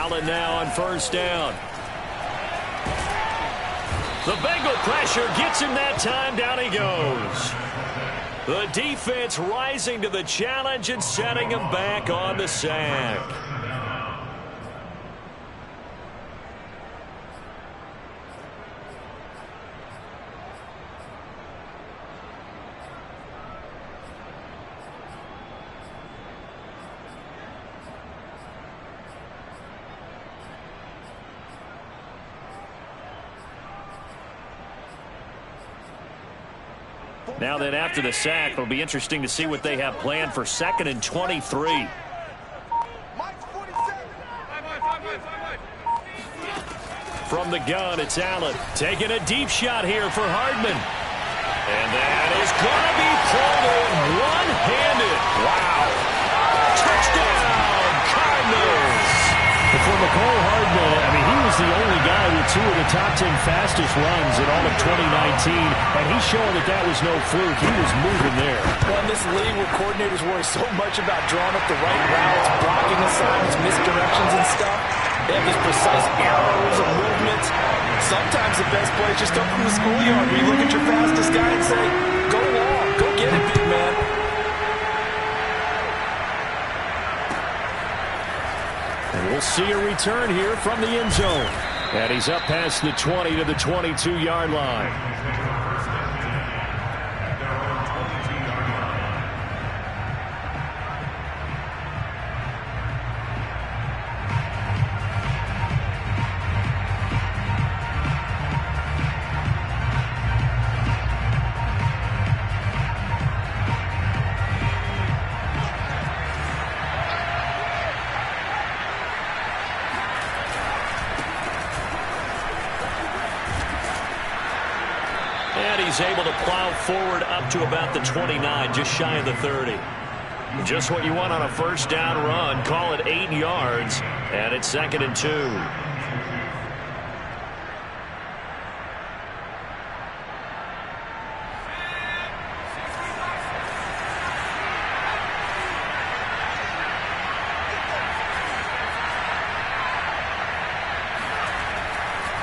Allen now on first down. The Bengal pressure gets him that time. Down he goes. The defense rising to the challenge and setting him back on the sack. Now then, after the sack, it'll be interesting to see what they have planned for 2nd and 23. From the gun, it's Allen taking a deep shot here for Hardman. And that is going to be pulled in one-handed. Wow. Touchdown, Cardinals. For Mecole Hardman, I mean, he was the only guy with 2 of the top 10 fastest runs in all of 2019, and he's showing that that was no fluke. He was moving there. Well, in this league where coordinators worry so much about drawing up the right routes, blocking assignments, misdirections and stuff, they have this precise arrows of movements. Sometimes the best plays just come from the schoolyard where you look at your fastest guy and say, go long, go get it, big man. And we'll see a return here from the end zone. And he's up past the 20 to the 22-yard line. He's able to plow forward up to about the 29, just shy of the 30. Just what you want on a first down run. Call it 8 yards, and it's 2nd and 2.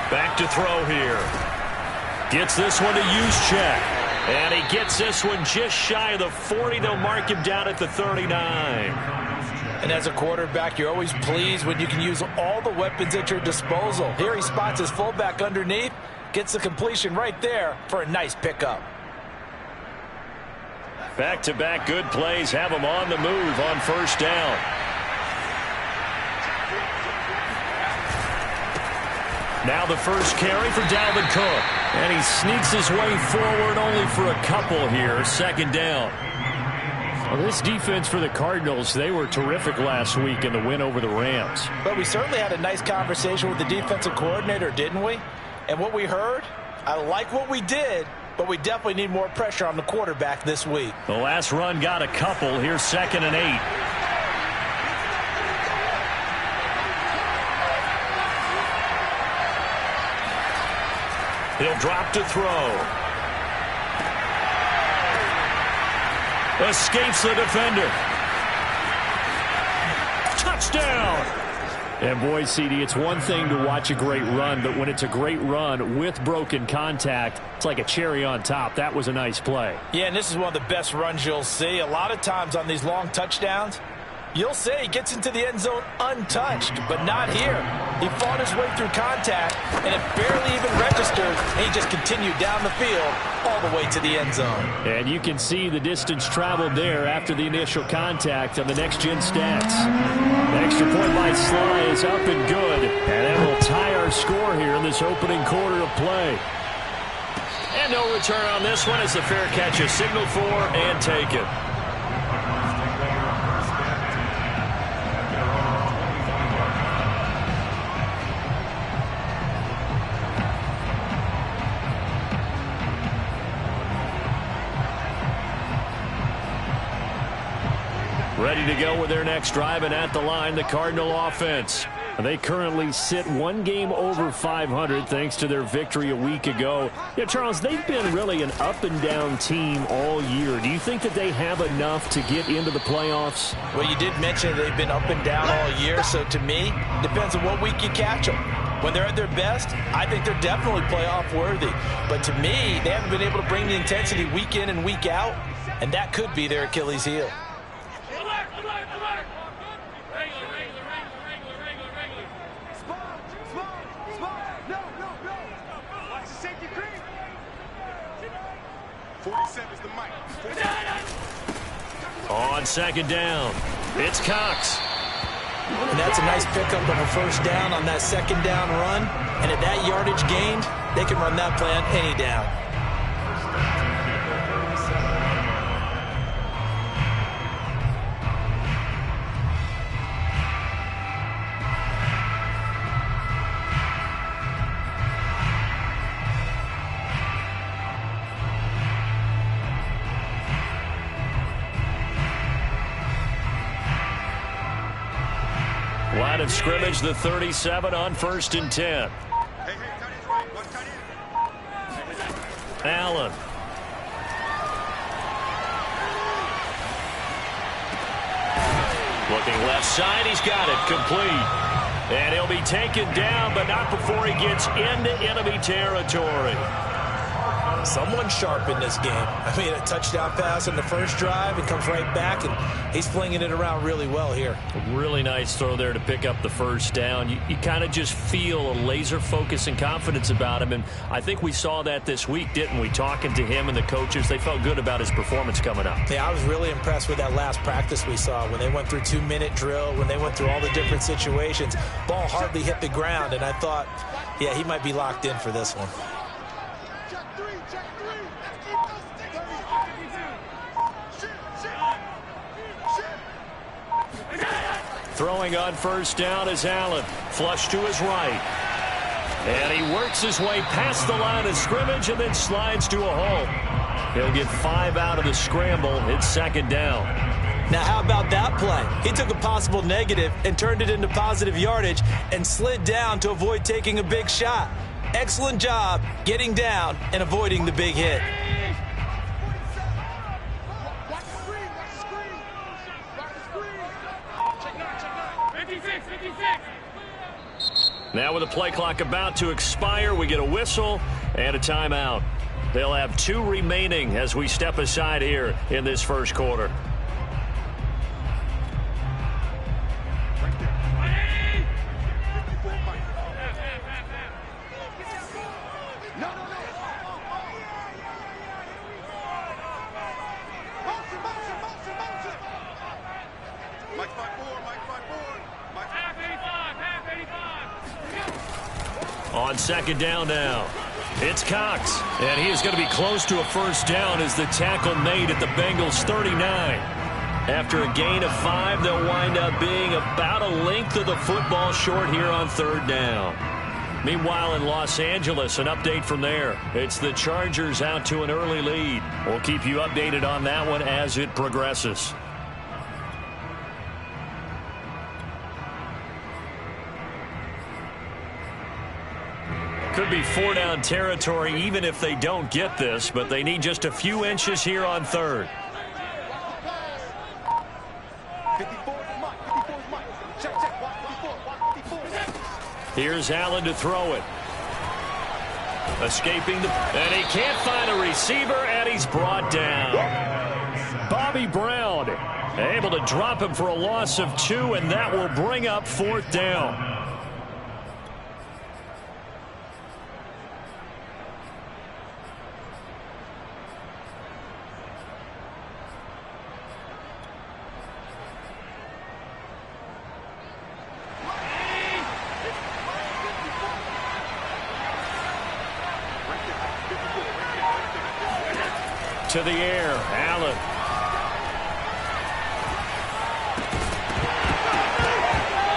Back to throw here. Gets this one to Juszczyk. And he gets this one just shy of the 40. They'll mark him down at the 39. And as a quarterback, you're always pleased when you can use all the weapons at your disposal. Here he spots his fullback underneath, gets the completion right there for a nice pickup. Back-to-back good plays have him on the move on first down. Now the first carry for Dalvin Cook. And he sneaks his way forward only for a couple here. 2nd down. Well, this defense for the Cardinals, they were terrific last week in the win over the Rams. But we certainly had a nice conversation with the defensive coordinator, didn't we? And what we heard, I like what we did, but we definitely need more pressure on the quarterback this week. The last run got a couple. Here's 2nd and 8. He'll drop to throw. Escapes the defender. Touchdown! And boy, CD, it's one thing to watch a great run, but when it's a great run with broken contact, it's like a cherry on top. That was a nice play. Yeah, and this is one of the best runs you'll see. A lot of times on these long touchdowns, you'll say he gets into the end zone untouched, but not here. He fought his way through contact, and it barely even registered, and he just continued down the field all the way to the end zone. And you can see the distance traveled there after the initial contact on the next-gen stats. The extra point by Sly is up and good, and that will tie our score here in this opening quarter of play. And no return on this one as the fair catch is signaled for and taken. Ready to go with their next drive, and at the line, the Cardinal offense. They currently sit one game over 500 thanks to their victory a week ago. Yeah, Charles, they've been really an up-and-down team all year. Do you think that they have enough to get into the playoffs? Well, you did mention they've been up and down all year, so to me, depends on what week you catch them. When they're at their best, I think they're definitely playoff worthy. But to me, they haven't been able to bring the intensity week in and week out, and that could be their Achilles heel. On second down, it's Cox. And that's a nice pickup of a first down on that second down run. And at that yardage gained, they can run that play on any down. Line of scrimmage, the 37 on 1st and 10. Allen. Looking left side, he's got it, complete. And he'll be taken down, but not before he gets into enemy territory. Someone sharp in this game. I mean, a touchdown pass on the first drive, it comes right back, and he's flinging it around really well here. A really nice throw there to pick up the first down. You kind of just feel a laser focus and confidence about him, and I think we saw that this week, didn't we? Talking to him and the coaches, they felt good about his performance coming up. Yeah, I was really impressed with that last practice we saw when they went through 2-minute drill, when they went through all the different situations. Ball hardly hit the ground, and I thought, yeah, he might be locked in for this one. Throwing on first down is Allen. Flush to his right. And he works his way past the line of scrimmage and then slides to a hole. He'll get 5 out of the scramble. It's second down. Now, how about that play? He took a possible negative and turned it into positive yardage and slid down to avoid taking a big shot. Excellent job getting down and avoiding the big hit. Now with the play clock about to expire, we get a whistle and a timeout. They'll have 2 remaining as we step aside here in this first quarter. On second down now, it's Cox. And he is going to be close to a first down as the tackle made at the Bengals 39. After a gain of 5, they'll wind up being about a length of the football short here on third down. Meanwhile, in Los Angeles, an update from there. It's the Chargers out to an early lead. We'll keep you updated on that one as it progresses. Could be 4-down territory even if they don't get this, but they need just a few inches here on third. Here's Allen to throw it. Escaping and he can't find a receiver, and he's brought down. Bobby Brown able to drop him for a loss of 2, and that will bring up 4th down. To the air, Allen.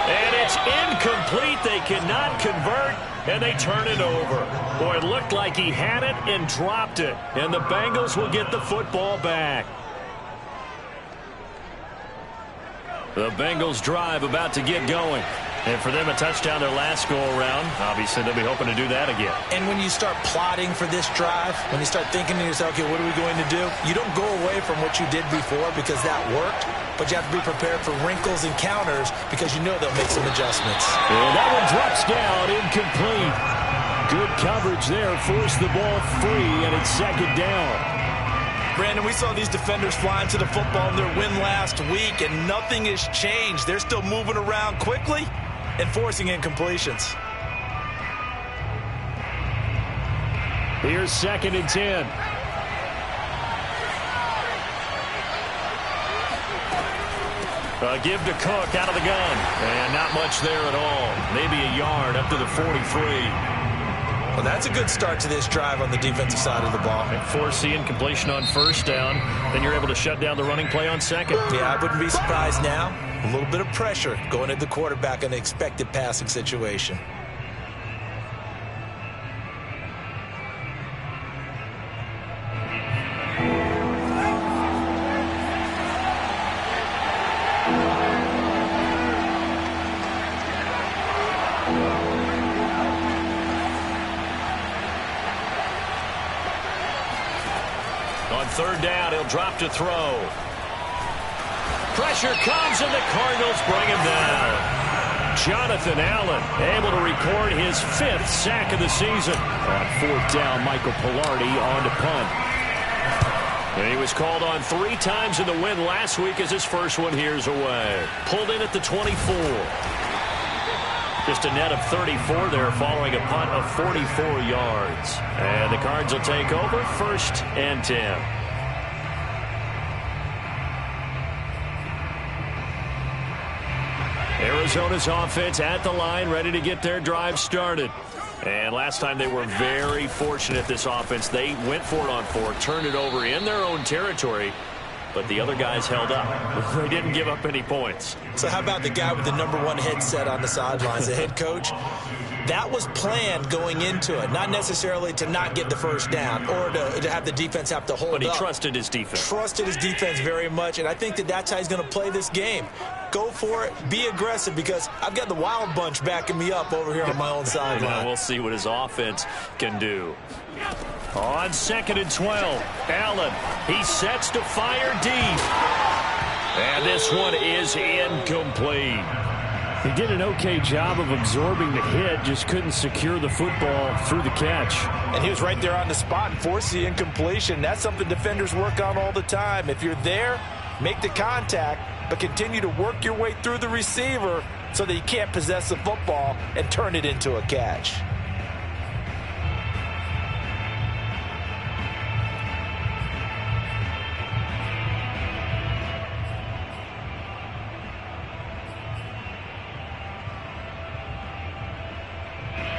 And it's incomplete. They cannot convert, and they turn it over. Boy, it looked like he had it and dropped it, and the Bengals will get the football back. The Bengals drive about to get going. And for them, a touchdown their last go-around. Obviously, they'll be hoping to do that again. And when you start plotting for this drive, when you start thinking to yourself, okay, what are we going to do? You don't go away from what you did before because that worked, but you have to be prepared for wrinkles and counters because you know they'll make some adjustments. And that one drops down, incomplete. Good coverage there, forced the ball free, and it's second down. Brandon, we saw these defenders flying to the football in their win last week, and nothing has changed. They're still moving around quickly and forcing incompletions. Here's 2nd and 10. Give to Cook out of the gun. And not much there at all. Maybe a yard up to the 43. Well, that's a good start to this drive on the defensive side of the ball. And force the incompletion on first down. Then you're able to shut down the running play on second. Yeah, I wouldn't be surprised now. A little bit of pressure going at the quarterback in an expected passing situation. On third down, he'll drop to throw. Pressure comes, and the Cardinals bring him down. Jonathan Allen able to record his 5th sack of the season. On fourth down, Michael Palardy on to punt. And he was called on 3 times in the win last week as his first one here's away. Pulled in at the 24. Just a net of 34 there following a punt of 44 yards. And the Cards will take over 1st and 10. Arizona's offense at the line, ready to get their drive started. And last time they were very fortunate, this offense. They went for it on 4, turned it over in their own territory, but the other guys held up. They didn't give up any points. So how about the guy with the #1 headset on the sidelines, the head coach? That was planned going into it, not necessarily to not get the first down or to have the defense have to hold up. But he trusted his defense. Trusted his defense very much, and I think that's how he's going to play this game. Go for it, be aggressive, because I've got the Wild Bunch backing me up over here on my own sideline. We'll see what his offense can do. On 2nd and 12, Allen, he sets to fire deep. And this one is incomplete. He did an okay job of absorbing the hit, just couldn't secure the football through the catch. And he was right there on the spot and forced the incompletion. That's something defenders work on all the time. If you're there, make the contact, but continue to work your way through the receiver so that you can't possess the football and turn it into a catch.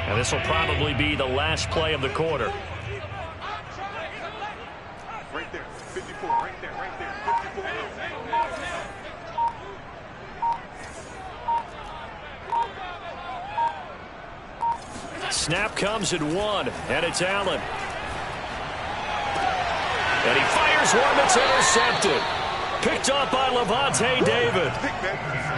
And this will probably be the last play of the quarter. Right there, 54, right there, 54. Snap comes at 1, and it's Allen. And he fires one that's intercepted. Picked up by Lavonte David.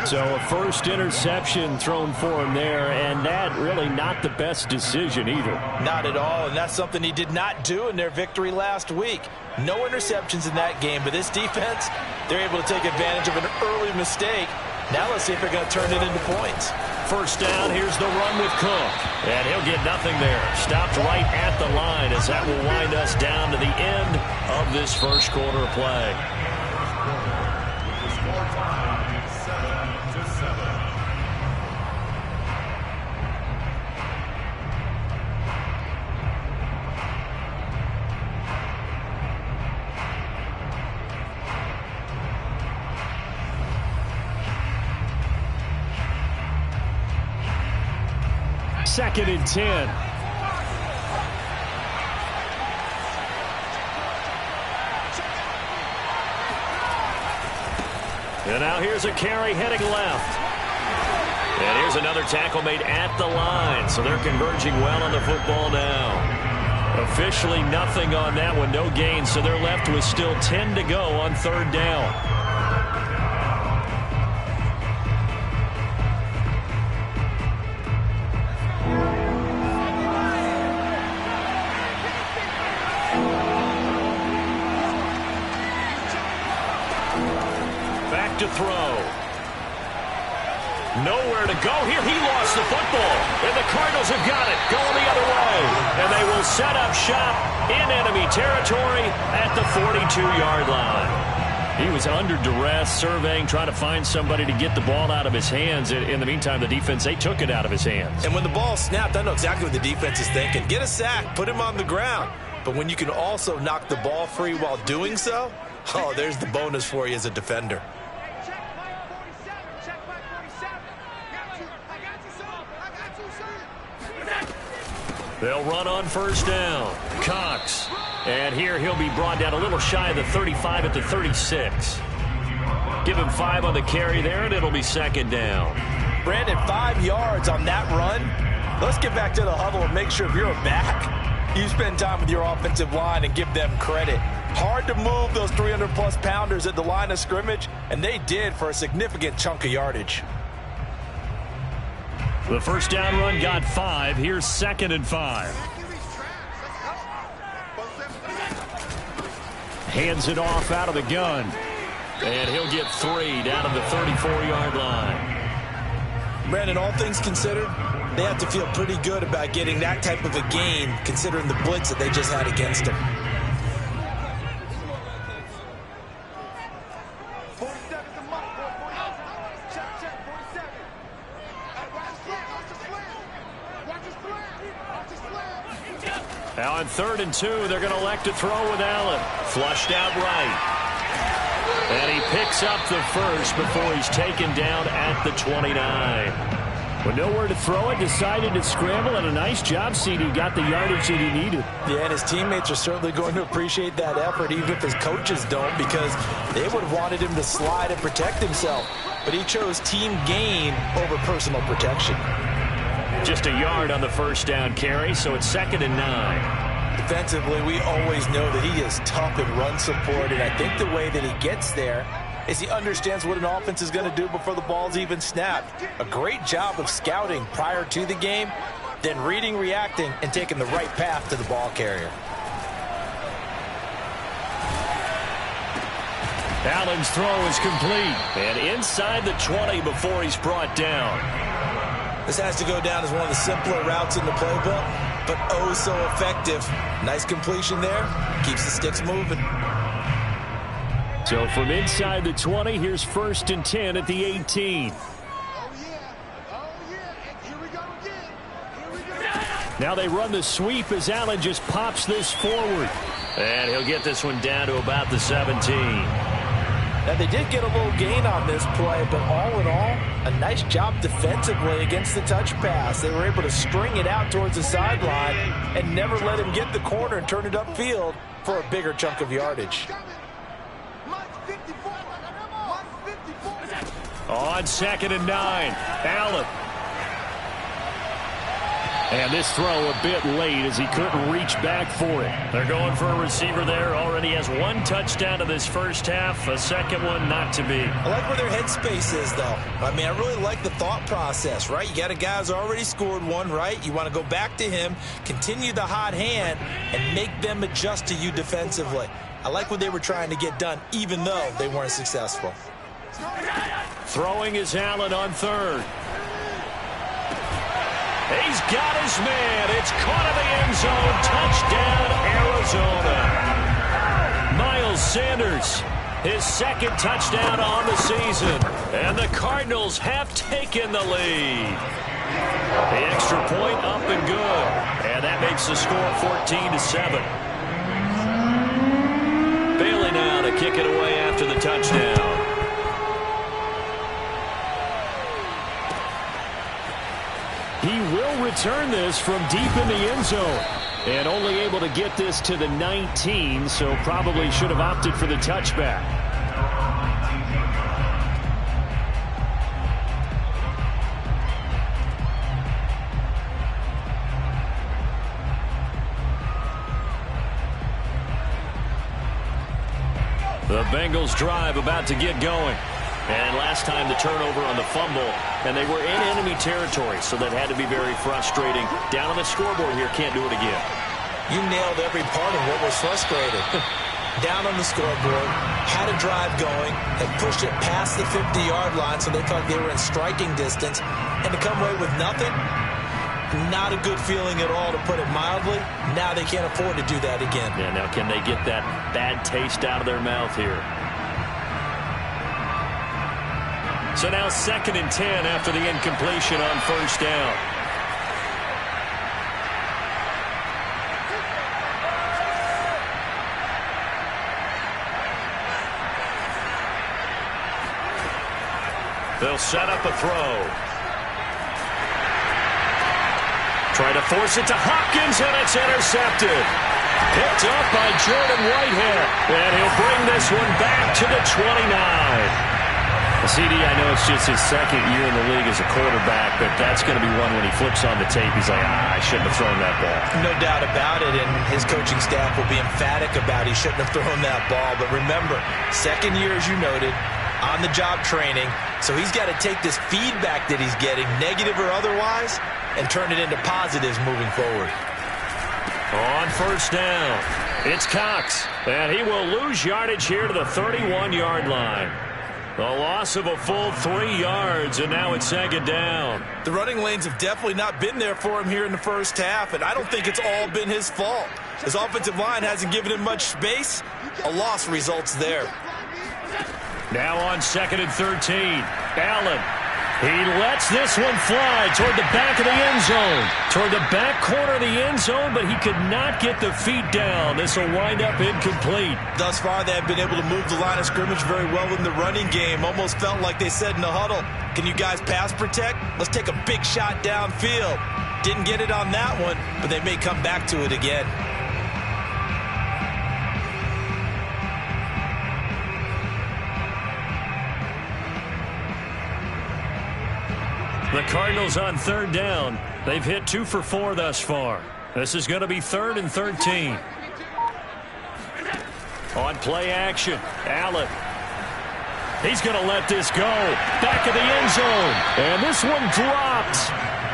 So a first interception thrown for him there, and that really not the best decision either. Not at all, and that's something he did not do in their victory last week. No interceptions in that game, but this defense, they're able to take advantage of an early mistake. Now let's see if they're going to turn it into points. First down, here's the run with Cook. And he'll get nothing there. Stopped right at the line as that will wind us down to the end of this first quarter of play. Second and 10. And now here's a carry heading left. And here's another tackle made at the line. So they're converging well on the football now. Officially nothing on that one. No gain. So they're left with still 10 to go on third down. Back to throw. Nowhere to go here. He lost the football. And the Cardinals have got it. Going the other way. And they will set up shop in enemy territory at the 42-yard line. He was under duress, surveying, trying to find somebody to get the ball out of his hands. In the meantime, the defense, they took it out of his hands. And when the ball snapped, I know exactly what the defense is thinking. Get a sack, put him on the ground. But when you can also knock the ball free while doing so, oh, there's the bonus for you as a defender. They'll run on first down. Cox. And here he'll be brought down a little shy of the 35 at the 36. Give him 5 on the carry there, and it'll be second down. Brandon, 5 yards on that run. Let's get back to the huddle and make sure if you're a back, you spend time with your offensive line and give them credit. Hard to move those 300-plus pounders at the line of scrimmage, and they did for a significant chunk of yardage. The first down run got 5. Here's 2nd and 5. Hands it off out of the gun. And he'll get 3 down to the 34-yard line. Brandon, all things considered, they have to feel pretty good about getting that type of a gain, considering the blitz that they just had against them. Now on 3rd and 2, they're going to elect to throw with Allen. Flushed out right. And he picks up the first before he's taken down at the 29. With nowhere to throw it, decided to scramble, and a nice job, CD. Got the yardage that he needed. Yeah, and his teammates are certainly going to appreciate that effort, even if his coaches don't, because they would have wanted him to slide and protect himself. But he chose team gain over personal protection. Just a yard on the first down carry, so it's 2nd and 9. Defensively, we always know that he is tough in run support, and I think the way that he gets there is he understands what an offense is going to do before the ball's even snapped. A great job of scouting prior to the game, then reading, reacting, and taking the right path to the ball carrier. Allen's throw is complete, and inside the 20 before he's brought down. This has to go down as one of the simpler routes in the playbook, but oh so effective. Nice completion there. Keeps the sticks moving. So from inside the 20, here's 1st and 10 at the 18. Now they run the sweep as Allen just pops this forward. And he'll get this one down to about the 17. Now, they did get a little gain on this play, but all in all, a nice job defensively against the touch pass. They were able to string it out towards the sideline and never let him get the corner and turn it upfield for a bigger chunk of yardage. On 2nd and 9, Allen. And this throw a bit late as he couldn't reach back for it. They're going for a receiver there. Already has 1 touchdown in this first half. A second one not to be. I like where their headspace is, though. I mean, I really like the thought process, right? You got a guy who's already scored 1, right? You want to go back to him, continue the hot hand, and make them adjust to you defensively. I like what they were trying to get done, even though they weren't successful. Throwing is Allen on 3rd. He's got his man. It's caught in the end zone. Touchdown, Arizona. Miles Sanders, his 2nd touchdown on the season. And the Cardinals have taken the lead. The extra point up and good. And that makes the score 14-7. Bailey now to kick it away after the touchdown. He will return this from deep in the end zone. And only able to get this to the 19, so probably should have opted for the touchback. The Bengals drive about to get going. And last time the turnover on the fumble, and they were in enemy territory, so that had to be very frustrating. Down on the scoreboard here, can't do it again. You nailed every part of what was frustrating. down on the scoreboard, had a drive going, had pushed it past the 50-yard line so they thought they were in striking distance, and to come away with nothing, not a good feeling at all, to put it mildly. Now they can't afford to do that again. Yeah, now can they get that bad taste out of their mouth here? So now 2nd and 10 after the incompletion on first down. They'll set up a throw. Try to force it to Hopkins, and it's intercepted. Picked up by Jordan Whitehead. And he'll bring this one back to the 29. CD, I know it's just his 2nd year in the league as a quarterback, but that's going to be one when he flips on the tape. He's like, I shouldn't have thrown that ball. No doubt about it, and his coaching staff will be emphatic about he shouldn't have thrown that ball. But remember, 2nd year, as you noted, on-the-job training, so he's got to take this feedback that he's getting, negative or otherwise, and turn it into positives moving forward. On first down, it's Cox, and he will lose yardage here to the 31-yard line. A loss of a full 3 yards, and now it's 2nd down. The running lanes have definitely not been there for him here in the first half, and I don't think it's all been his fault. His offensive line hasn't given him much space. A loss results there. Now on 2nd and 13, Allen. He lets this one fly toward the back of the end zone. Toward the back corner of the end zone, but he could not get the feet down. This will wind up incomplete. Thus far, they have been able to move the line of scrimmage very well in the running game. Almost felt like they said in the huddle, can you guys pass protect? Let's take a big shot downfield. Didn't get it on that one, but they may come back to it again. The Cardinals on 3rd down. They've hit 2 for 4 thus far. This is going to be 3rd and 13. On play action, Allen. He's going to let this go. Back of the end zone. And this one dropped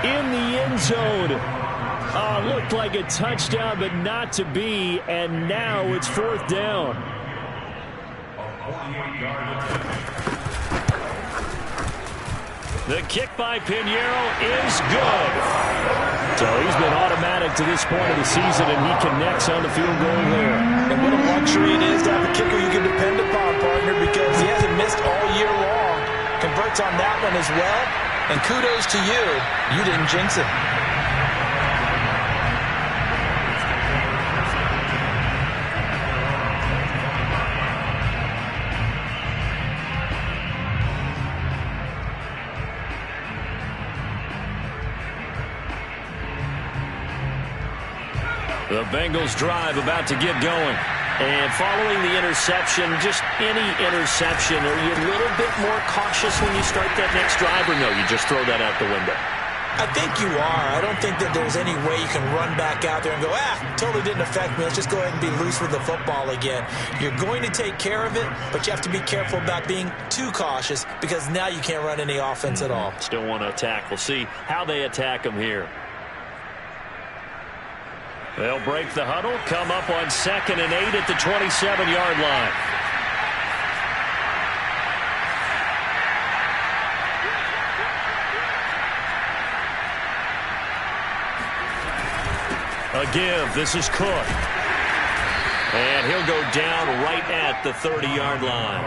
in the end zone. Looked like a touchdown, but not to be. And now it's 4th down. The kick by Pinheiro is good. So he's been automatic to this point of the season, and he connects on the field goal there. And what a luxury it is to have a kicker you can depend upon, partner, because he hasn't missed all year long. Converts on that one as well. And kudos to you. You didn't jinx it. The Bengals drive about to get going. And following the interception, just any interception, are you a little bit more cautious when you start that next drive, or no, you just throw that out the window? I think you are. I don't think that there's any way you can run back out there and go, totally didn't affect me. Let's just go ahead and be loose with the football again. You're going to take care of it, but you have to be careful about being too cautious because now you can't run any offense at all. Still want to attack. We'll see how they attack them here. They'll break the huddle, come up on 2nd and 8 at the 27-yard line. A give. This is Cook. And he'll go down right at the 30-yard line.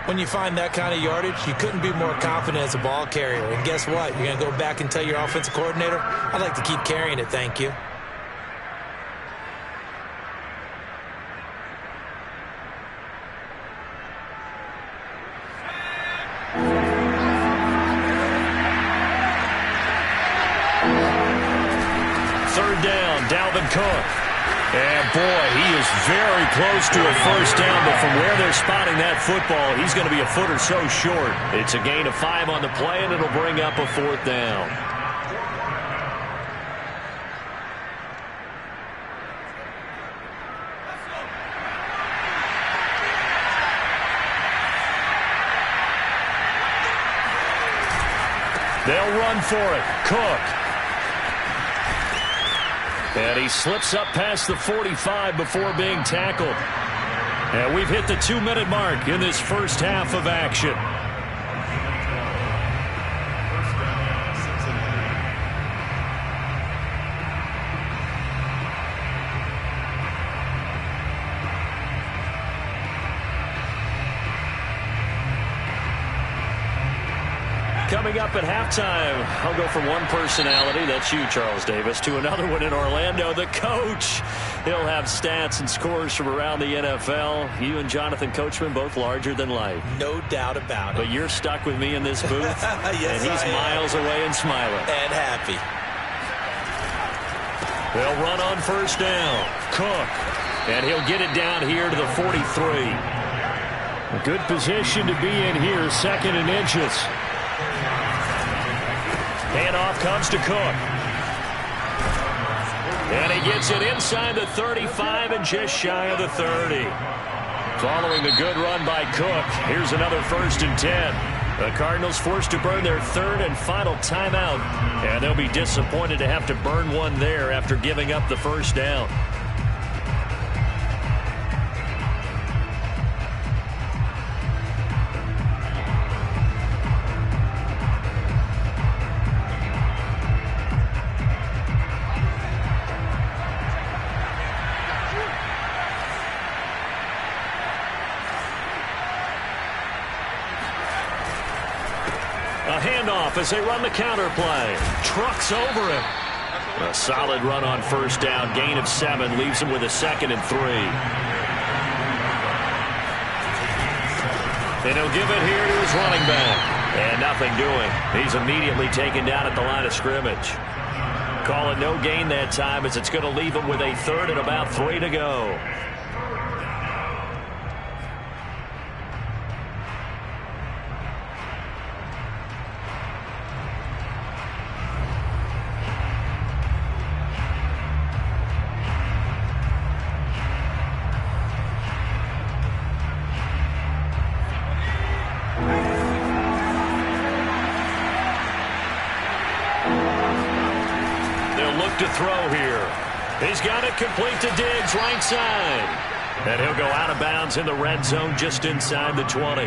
When you find that kind of yardage, you couldn't be more confident as a ball carrier. And guess what? You're going to go back and tell your offensive coordinator, I'd like to keep carrying it, thank you. Dalvin Cook. And boy, he is very close to a first down, but from where they're spotting that football, he's going to be a foot or so short. It's a gain of 5 on the play, and it'll bring up a 4th down. They'll run for it. Cook. And he slips up past the 45 before being tackled. And we've hit the 2-minute mark in this first half of action. Coming up at halftime, I'll go from one personality, that's you, Charles Davis, to another one in Orlando, the coach. He'll have stats and scores from around the NFL. You and Jonathan Coachman, both larger than life. No doubt about it. But you're stuck with me in this booth, yes, and he's miles away and smiling. And happy. They'll run on first down. Cook. And he'll get it down here to the 43. A good position to be in here, 2nd and inches. Handoff comes to Cook. And he gets it inside the 35 and just shy of the 30. Following the good run by Cook, here's another 1st and 10. The Cardinals forced to burn their 3rd and final timeout, and they'll be disappointed to have to burn one there after giving up the first down. A handoff as they run the counter play. Trucks over him. A solid run on first down. Gain of 7 leaves him with a 2nd and 3. And he'll give it here to his running back. And nothing doing. He's immediately taken down at the line of scrimmage. Call it no gain that time as it's going to leave him with a 3rd and about 3 to go. To throw here. He's got it complete to Diggs, right side. And he'll go out of bounds in the red zone just inside the 20.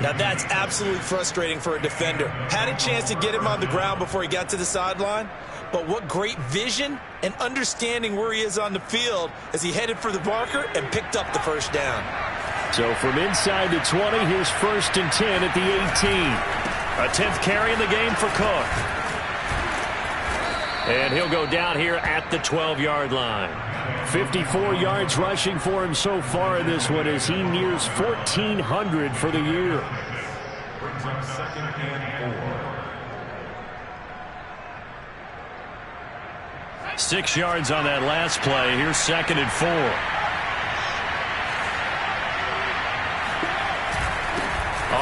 Now that's absolutely frustrating for a defender. Had a chance to get him on the ground before he got to the sideline, but what great vision and understanding where he is on the field as he headed for the marker and picked up the first down. So from inside the 20, here's 1st and 10 at the 18. A 10th carry in the game for Cook. And he'll go down here at the 12-yard line. 54 yards rushing for him so far in this one as he nears 1,400 for the year. Brings up 2nd and 4. 6 yards on that last play. Here's 2nd and 4.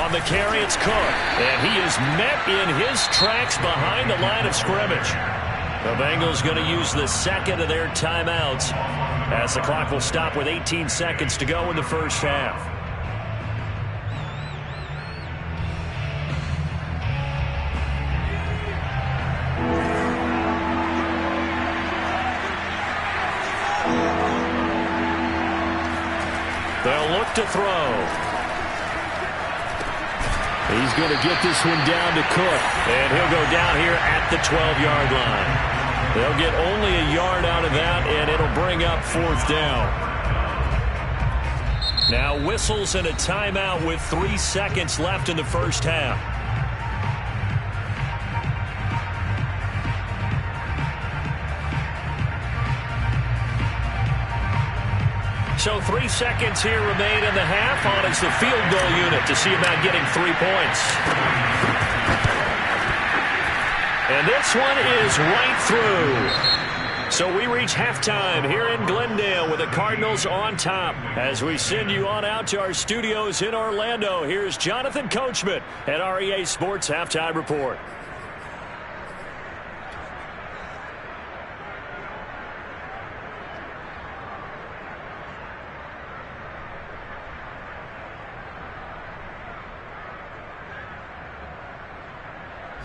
On the carry, it's Cook. And he is met in his tracks behind the line of scrimmage. The Bengals going to use the 2nd of their timeouts as the clock will stop with 18 seconds to go in the first half. They'll look to throw. He's going to get this one down to Cook, and he'll go down here at the 12-yard line. They'll get only a yard out of that, and it'll bring up 4th down. Now whistles and a timeout with 3 seconds left in the first half. So 3 seconds here remain in the half on as the field goal unit to see about getting 3 points. And this one is right through. So we reach halftime here in Glendale with the Cardinals on top. As we send you on out to our studios in Orlando, here's Jonathan Coachman at REA Sports Halftime Report.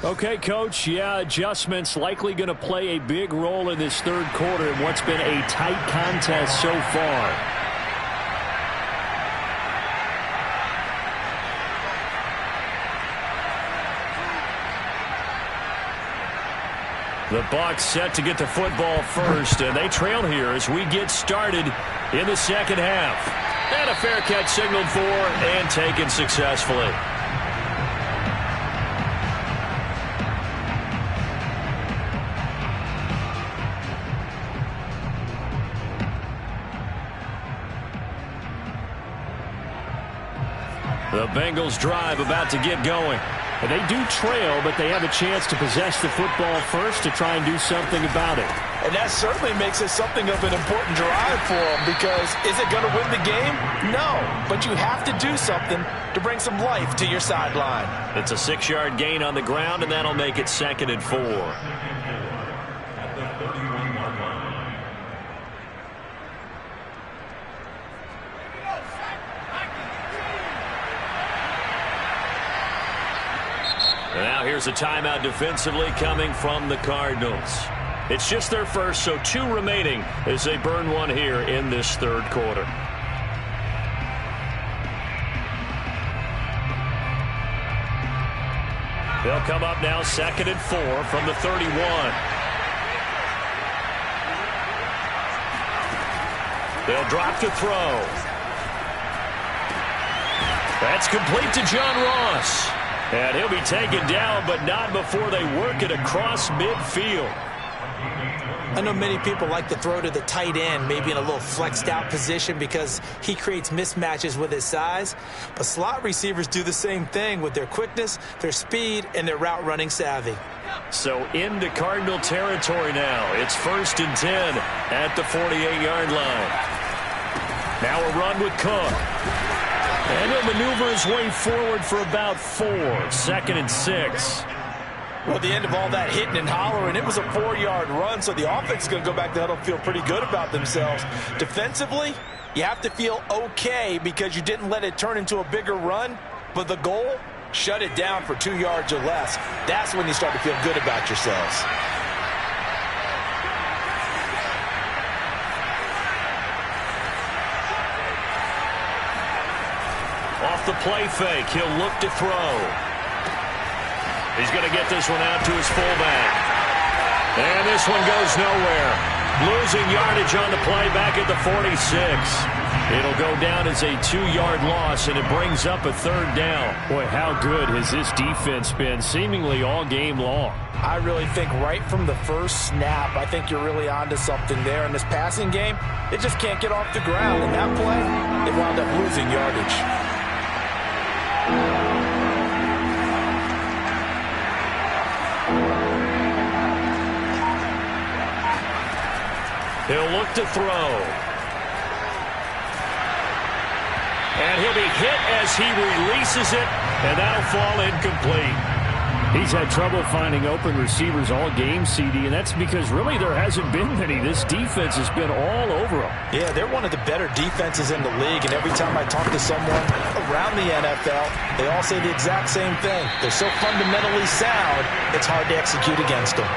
Okay, Coach, yeah, adjustments likely going to play a big role in this third quarter in what's been a tight contest so far. The Bucks set to get the football first, and they trail here as we get started in the second half. And a fair catch signaled for and taken successfully. The Bengals drive about to get going. And they do trail, but they have a chance to possess the football first to try and do something about it. And that certainly makes it something of an important drive for them, because is it going to win the game? No, but you have to do something to bring some life to your sideline. It's a 6-yard gain on the ground, and that'll make it 2nd and 4. Now here's a timeout defensively coming from the Cardinals. It's just their first, so 2 remaining as they burn one here in this third quarter. They'll come up now 2nd and 4 from the 31. They'll drop to throw. That's complete to John Ross. And he'll be taken down, but not before they work it across midfield. I know many people like to throw to the tight end, maybe in a little flexed out position because he creates mismatches with his size. But slot receivers do the same thing with their quickness, their speed, and their route running savvy. So into Cardinal territory now. It's 1st and 10 at the 48-yard line. Now a run with Cook. And he'll maneuver his way forward for about 4. 2nd and 6. Well, at the end of all that hitting and hollering, it was a 4-yard run, so the offense is going to go back to huddle and feel pretty good about themselves. Defensively, you have to feel okay because you didn't let it turn into a bigger run, but the goal, shut it down for 2 yards or less. That's when you start to feel good about yourselves. Off the play fake, he'll look to throw. He's going to get this one out to his fullback. And this one goes nowhere. Losing yardage on the play back at the 46. It'll go down as a 2-yard loss, and it brings up a 3rd down. Boy, how good has this defense been seemingly all game long? I really think right from the first snap, I think you're really onto something there. In this passing game, they just can't get off the ground. In that play, they wound up losing yardage. He'll look to throw. And he'll be hit as he releases it, and that'll fall incomplete. He's had trouble finding open receivers all game, CD, and that's because really there hasn't been many. This defense has been all over them. Yeah, they're one of the better defenses in the league, and every time I talk to someone around the NFL, they all say the exact same thing. They're so fundamentally sound, it's hard to execute against them.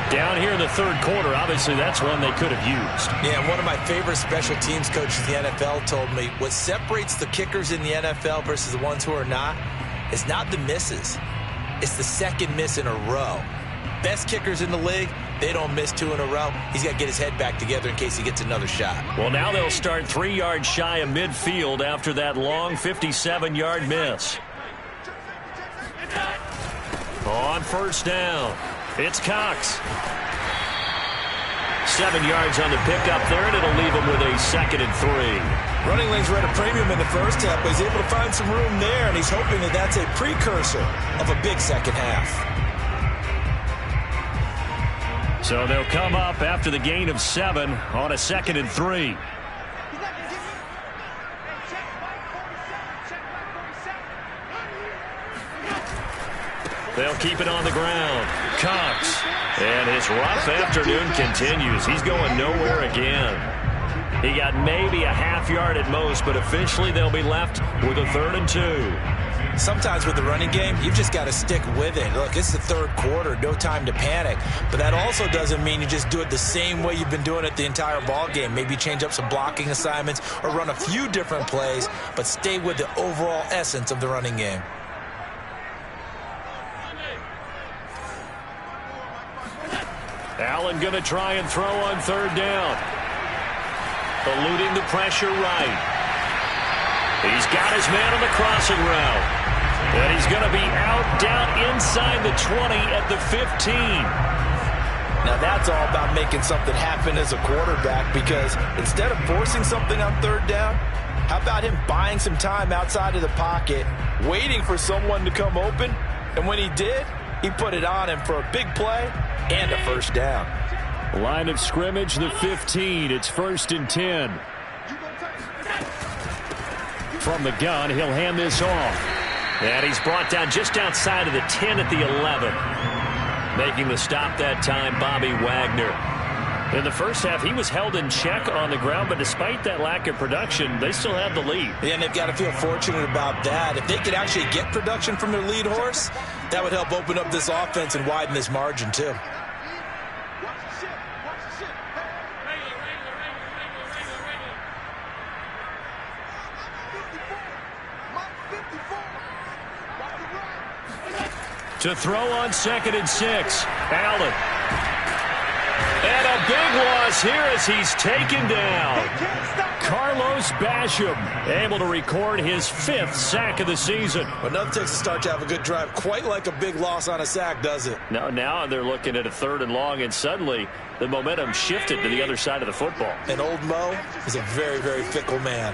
Down here in the third quarter, obviously that's one they could have used. Yeah, one of my favorite special teams coaches in the NFL told me what separates the kickers in the NFL versus the ones who are not is not the misses. It's the second miss in a row. Best kickers in the league, they don't miss 2 in a row. He's got to get his head back together in case he gets another shot. Well, now they'll start 3 yards shy of midfield after that long 57-yard miss. On first down, it's Cox. 7 yards on the pickup there, and it'll leave him with a 2nd and 3. Running lanes were at a premium in the first half, but he's able to find some room there, and he's hoping that that's a precursor of a big second half. So they'll come up after the gain of 7 on a 2nd and 3. They'll keep it on the ground. Cox. And his rough afternoon continues. He's going nowhere again. He got maybe a half yard at most, but officially they'll be left with a 3rd and 2. Sometimes with the running game, you've just got to stick with it. Look, it's the third quarter, no time to panic. But that also doesn't mean you just do it the same way you've been doing it the entire ball game. Maybe change up some blocking assignments or run a few different plays, but stay with the overall essence of the running game. Allen going to try and throw on third down. Eluding the pressure right. He's got his man on the crossing route. And he's going to be out down inside the 20 at the 15. Now that's all about making something happen as a quarterback, because instead of forcing something on third down, how about him buying some time outside of the pocket, waiting for someone to come open, and when he did, he put it on him for a big play and a first down. Line of scrimmage, the 15. It's 1st and 10. From the gun, he'll hand this off. And he's brought down just outside of the 10 at the 11. Making the stop that time, Bobby Wagner. In the first half, he was held in check on the ground, but despite that lack of production, they still have the lead. Yeah, and they've got to feel fortunate about that. If they could actually get production from their lead horse, that would help open up this offense and widen this margin, too. To throw on 2nd and 6. Allen. And a big loss here as he's taken down. Carlos Basham able to record his 5th sack of the season. But nothing takes a start to have a good drive quite like a big loss on a sack, does it? Now they're looking at a 3rd and long, and suddenly the momentum shifted to the other side of the football. And old Mo is a very, very fickle man.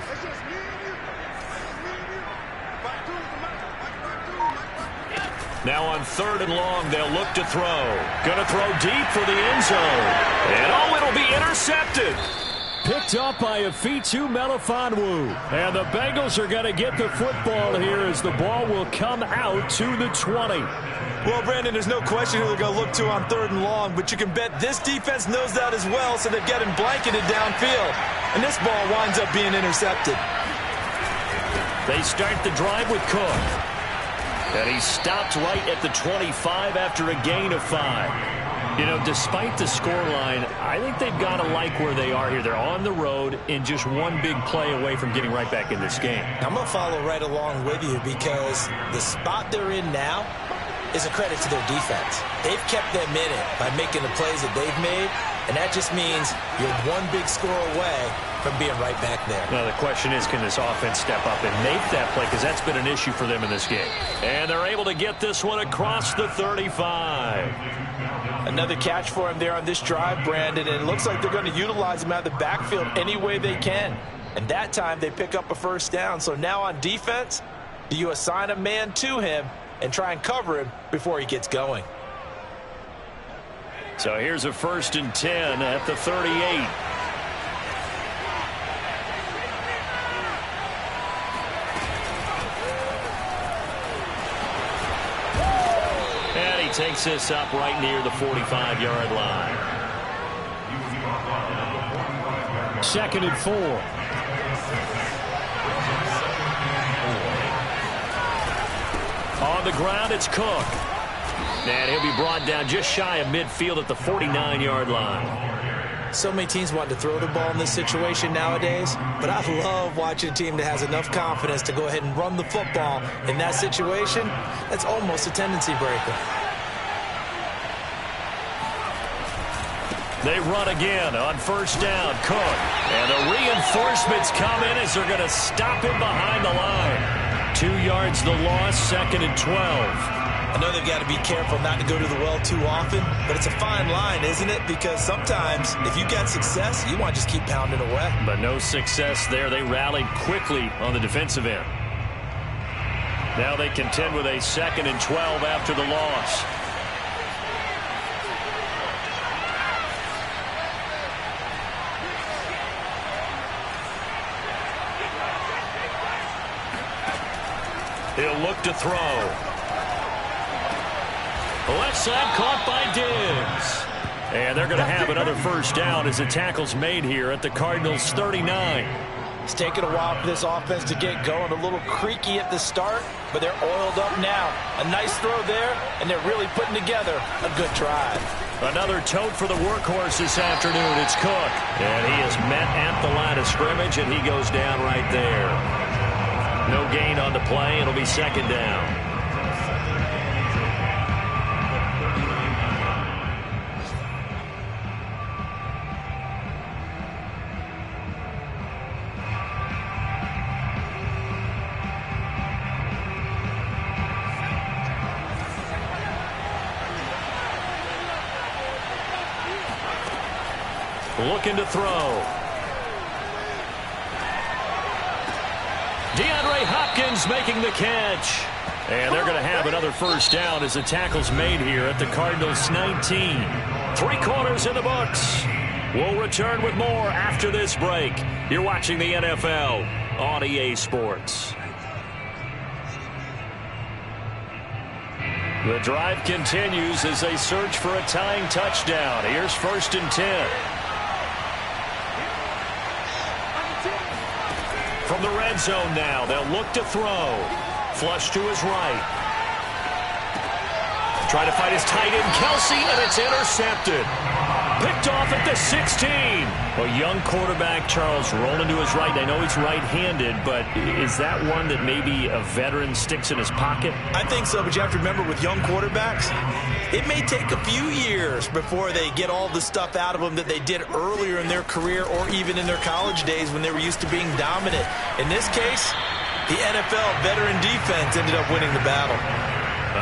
Now on 3rd and long, they'll look to throw. Going to throw deep for the end zone. And it'll be intercepted. Picked up by Afitu Melifonwu. And the Bengals are going to get the football here as the ball will come out to the 20. Well, Brandon, there's no question who they're going to look to on 3rd and long, but you can bet this defense knows that as well, so they've got him blanketed downfield. And this ball winds up being intercepted. They start the drive with Cook. And he stopped right at the 25 after a gain of 5. You know, despite the scoreline, I think they've got to like where they are here. They're on the road and just one big play away from getting right back in this game. I'm going to follow right along with you, because the spot they're in now is a credit to their defense. They've kept them in it by making the plays that they've made, and that just means you're one big score away from being right back there. Now the question is, can this offense step up and make that play, because that's been an issue for them in this game. And they're able to get this one across the 35. Another catch for him there on this drive, Brandon, and it looks like they're going to utilize him out of the backfield any way they can. And that time they pick up a first down. So now on defense, do you assign a man to him and try and cover him before he gets going? So here's a 1st and 10 at the 38. And he takes this up right near the 45-yard line. 2nd and 4. On the ground, it's Cook. And he'll be brought down just shy of midfield at the 49-yard line. So many teams want to throw the ball in this situation nowadays, but I love watching a team that has enough confidence to go ahead and run the football in that situation. That's almost a tendency breaker. They run again on 1st down. Cook. And the reinforcements come in as they're going to stop him behind the line. 2 yards the loss, 2nd and 12. I know they've got to be careful not to go to the well too often, but it's a fine line, isn't it? Because sometimes if you get success, you want to just keep pounding away. But no success there. They rallied quickly on the defensive end. Now they contend with a 2nd and 12 after the loss. He'll look to throw. Left side caught by Diggs. And they're going to have another first down as the tackle's made here at the Cardinals' 39. It's taken a while for this offense to get going. A little creaky at the start, but they're oiled up now. A nice throw there, and they're really putting together a good drive. Another tote for the workhorse this afternoon. It's Cook. And he is met at the line of scrimmage, and he goes down right there. No gain on the play. It'll be second down. Looking to throw. DeAndre Hopkins making the catch. And they're going to have another first down as the tackle's made here at the Cardinals' 19. 3 quarters in the books. We'll return with more after this break. You're watching the NFL on EA Sports. The drive continues as they search for a tying touchdown. Here's 1st and 10. From the red zone now, they'll look to throw. Flush to his right. Try to find his tight end, Kelsey, and it's intercepted. Picked off at the 16. A young quarterback, Charles, rolling to his right. I know he's right-handed, but is that one that maybe a veteran sticks in his pocket? I think so, but you have to remember with young quarterbacks, it may take a few years before they get all the stuff out of them that they did earlier in their career or even in their college days when they were used to being dominant. In this case, the NFL veteran defense ended up winning the battle.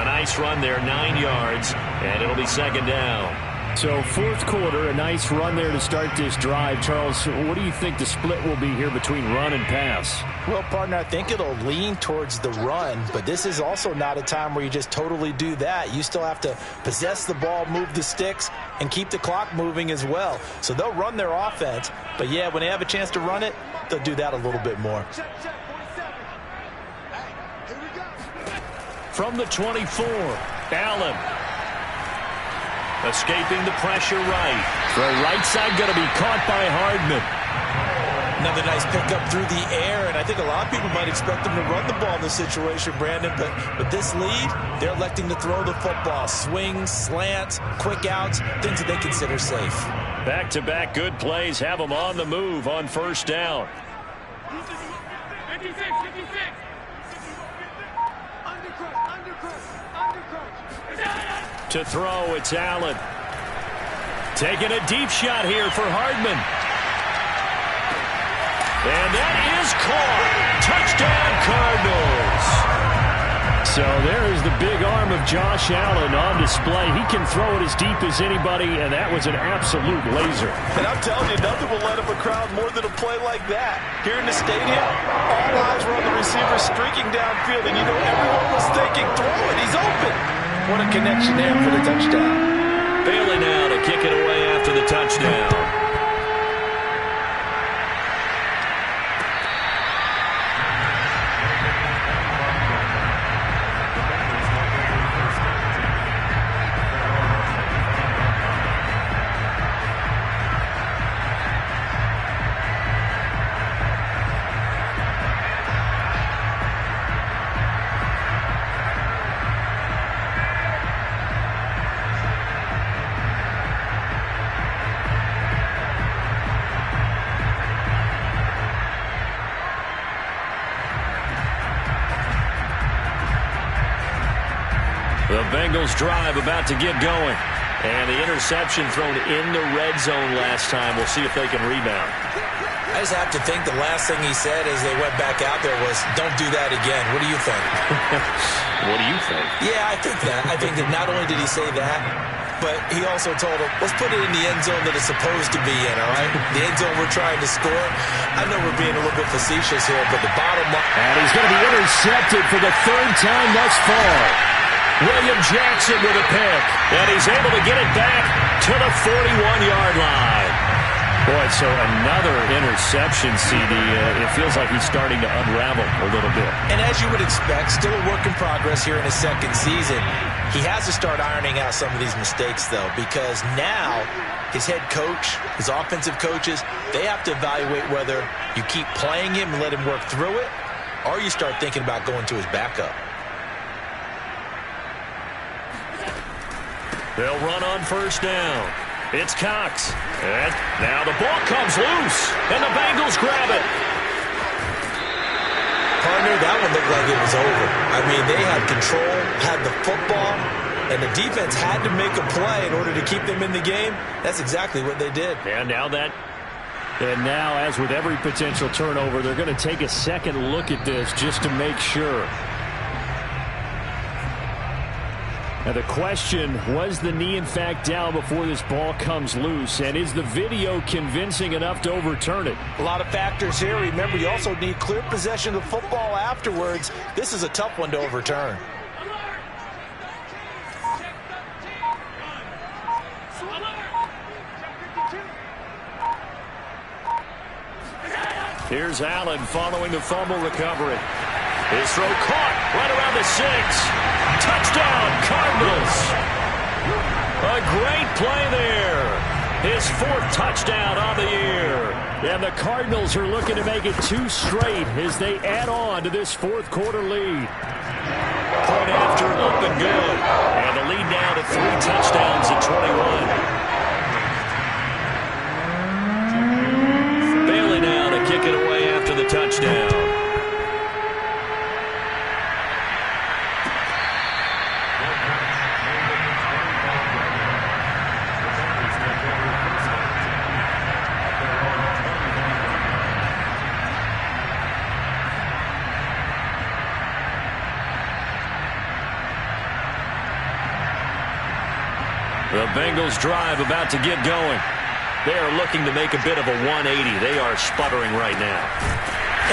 A nice run there, 9 yards, and it'll be second down. So 4th quarter, a nice run there to start this drive. Charles, what do you think the split will be here between run and pass? Well, partner, I think it'll lean towards the run, but this is also not a time where you just totally do that. You still have to possess the ball, move the sticks, and keep the clock moving as well. So they'll run their offense, but yeah, when they have a chance to run it, they'll do that a little bit more. From the 24, Allen. Escaping the pressure right. Throw right side going to be caught by Hardman. Another nice pickup through the air, and I think a lot of people might expect them to run the ball in this situation, Brandon, but with this lead, they're electing to throw the football. Swings, slants, quick outs, things that they consider safe. Back-to-back good plays have them on the move on 1st down. 56. To throw, it's Allen. Taking a deep shot here for Hardman. And that is caught. Touchdown, Cardinals. So there is the big arm of Josh Allen on display. He can throw it as deep as anybody, and that was an absolute laser. And I'm telling you, nothing will let up a crowd more than a play like that. Here in the stadium, all eyes were on the receiver streaking downfield, and you know everyone was thinking, throw it, he's open. What a connection there for the touchdown. Bailey now to kick it away after the touchdown. The Bengals drive about to get going. And the interception thrown in the red zone last time. We'll see if they can rebound. I just have to think the last thing he said as they went back out there was, don't do that again. What do you think? What do you think? Yeah, I think that. I think that not only did he say that, but he also told him, let's put it in the end zone that it's supposed to be in, all right? The end zone we're trying to score. I know we're being a little bit facetious here, but the bottom line. And he's going to be intercepted for the 3rd time thus far. William Jackson with a pick, and he's able to get it back to the 41-yard line. Boy, so another interception, CD. It feels like he's starting to unravel a little bit. And as you would expect, still a work in progress here in his second season. He has to start ironing out some of these mistakes, though, because now his head coach, his offensive coaches, they have to evaluate whether you keep playing him and let him work through it, or you start thinking about going to his backup. They'll run on first down. It's Cox. And now the ball comes loose, and the Bengals grab it. Partner, that one looked like it was over. I mean, they had control, had the football, and the defense had to make a play in order to keep them in the game. That's exactly what they did. And now, as with every potential turnover, they're going to take a second look at this just to make sure. Now the question, was the knee in fact down before this ball comes loose? And is the video convincing enough to overturn it? A lot of factors here. Remember, you also need clear possession of the football afterwards. This is a tough one to overturn. Here's Allen following the fumble recovery. His throw caught right around the 6. Touchdown, Cardinals. A great play there. His 4th touchdown on the year. And the Cardinals are looking to make it 2 straight as they add on to this 4th quarter lead. Point after, up and good. And the lead now to 3 touchdowns at 21. Bailey now to kick it away after the touchdown. The Bengals drive about to get going. They are looking to make a bit of a 180. They are sputtering right now.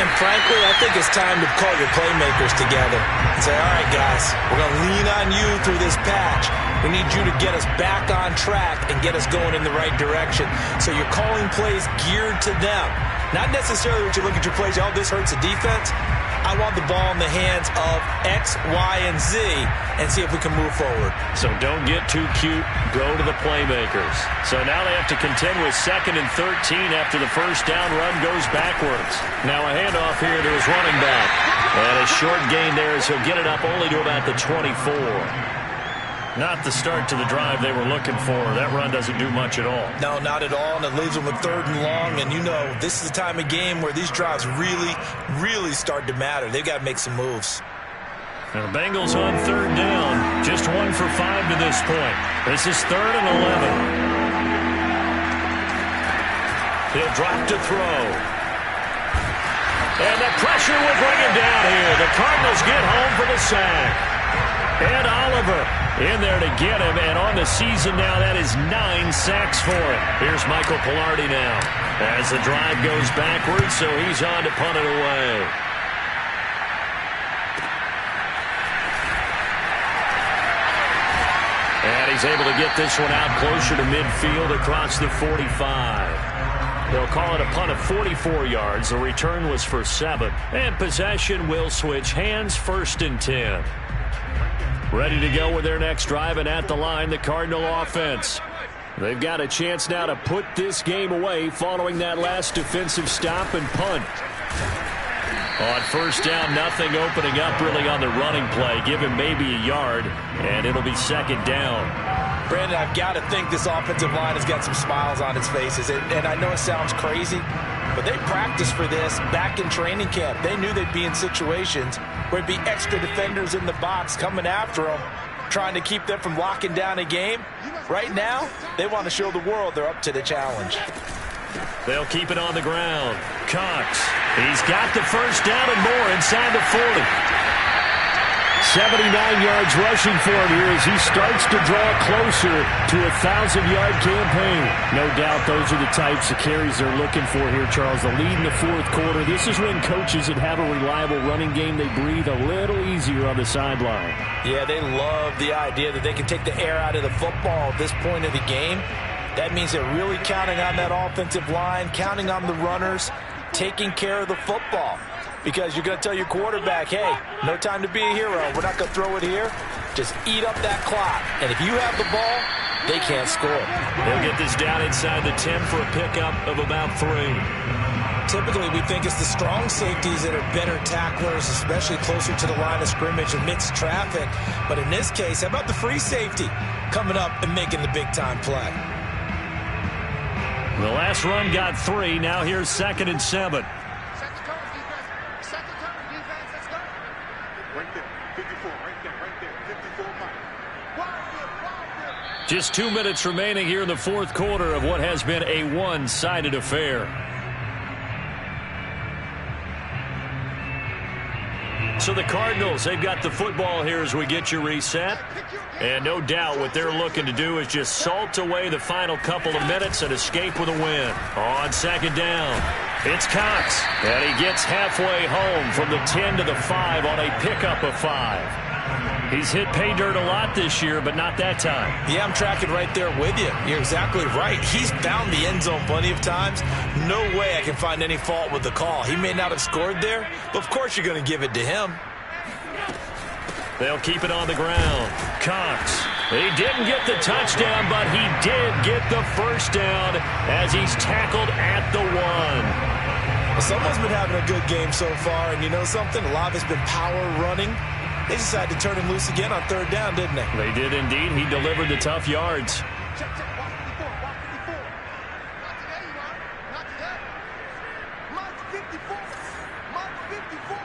And frankly, I think it's time to call your playmakers together and say, all right, guys, we're going to lean on you through this patch. We need you to get us back on track and get us going in the right direction. So you're calling plays geared to them. Not necessarily what you look at your plays, oh, this hurts the defense. I want the ball in the hands of X, Y, and Z and see if we can move forward. So don't get too cute. Go to the playmakers. So now they have to contend with 2nd and 13 after the first down run goes backwards. Now a handoff here to his running back. And a short gain there as he'll get it up only to about the 24. Not the start to the drive they were looking for. That run doesn't do much at all. No, not at all, and it leaves them with 3rd and long. And you know, this is the time of game where these drives really, really start to matter. They've got to make some moves. And the Bengals on 3rd down. Just 1 for 5 to this point. This is 3rd and 11. He'll drop to throw. And the pressure will bring him down here. The Cardinals get home for the sack. Ed Oliver in there to get him, and on the season now, that is 9 sacks for him. Here's Michael Pilardi now as the drive goes backwards, so he's on to punt it away. And he's able to get this one out closer to midfield across the 45. They'll call it a punt of 44 yards. The return was for 7. And possession will switch hands, 1st and 10. Ready to go with their next drive, and at the line, the Cardinal offense. They've got a chance now to put this game away following that last defensive stop and punt. On first down, nothing opening up really on the running play. Give him maybe a yard, and it'll be 2nd down. Brandon, I've got to think this offensive line has got some smiles on its faces. And I know it sounds crazy, but they practiced for this back in training camp. They knew they'd be in situations where it'd be extra defenders in the box coming after them, trying to keep them from locking down a game. Right now, they want to show the world they're up to the challenge. They'll keep it on the ground. Cox, he's got the first down and more inside the 40. 79 yards rushing for him here as he starts to draw closer to a 1,000-yard campaign. No doubt those are the types of carries they're looking for here, Charles. The lead in the 4th quarter. This is when coaches that have a reliable running game, they breathe a little easier on the sideline. Yeah, they love the idea that they can take the air out of the football at this point of the game. That means they're really counting on that offensive line, counting on the runners, taking care of the football. Because you're going to tell your quarterback, hey, no time to be a hero. We're not going to throw it here. Just eat up that clock. And if you have the ball, they can't score. They'll get this down inside the 10 for a pickup of about 3. Typically, we think it's the strong safeties that are better tacklers, especially closer to the line of scrimmage amidst traffic. But in this case, how about the free safety coming up and making the big-time play? The last run got 3. Now here's 2nd and 7. Right there, 54, right there, 54 miles. Just 2 minutes remaining here in the fourth quarter of what has been a one-sided affair. So the Cardinals, they've got the football here as we get you reset. And no doubt what they're looking to do is just salt away the final couple of minutes and escape with a win. On 2nd down, it's Cox. And he gets halfway home from the 10 to the 5 on a pickup of 5. He's hit pay dirt a lot this year, but not that time. Yeah, I'm tracking right there with you. You're exactly right. He's found the end zone plenty of times. No way I can find any fault with the call. He may not have scored there, but of course you're going to give it to him. They'll keep it on the ground. Cox. He didn't get the touchdown, but he did get the first down as he's tackled at the 1. Well, someone's been having a good game so far, and you know something? A lot of it's been power running. They decided to turn him loose again on 3rd down, didn't they? They did indeed. He delivered the tough yards. Check, watch 54, watch 54. Not today, Mark 54. Mark 54.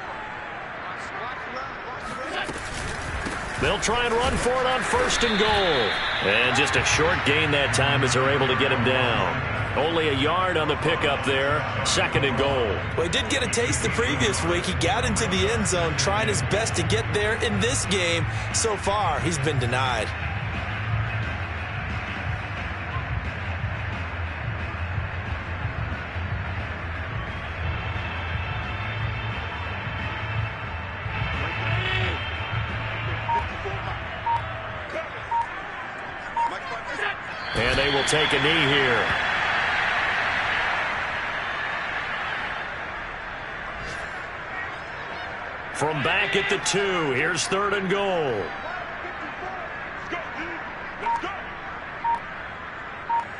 They'll try and run for it on 1st and goal. And just a short gain that time as they're able to get him down. Only a yard on the pickup there. 2nd and goal. Well, he did get a taste the previous week. He got into the end zone, trying his best to get there in this game. So far, he's been denied. And they will take a knee here. From back at the 2, here's 3rd and goal.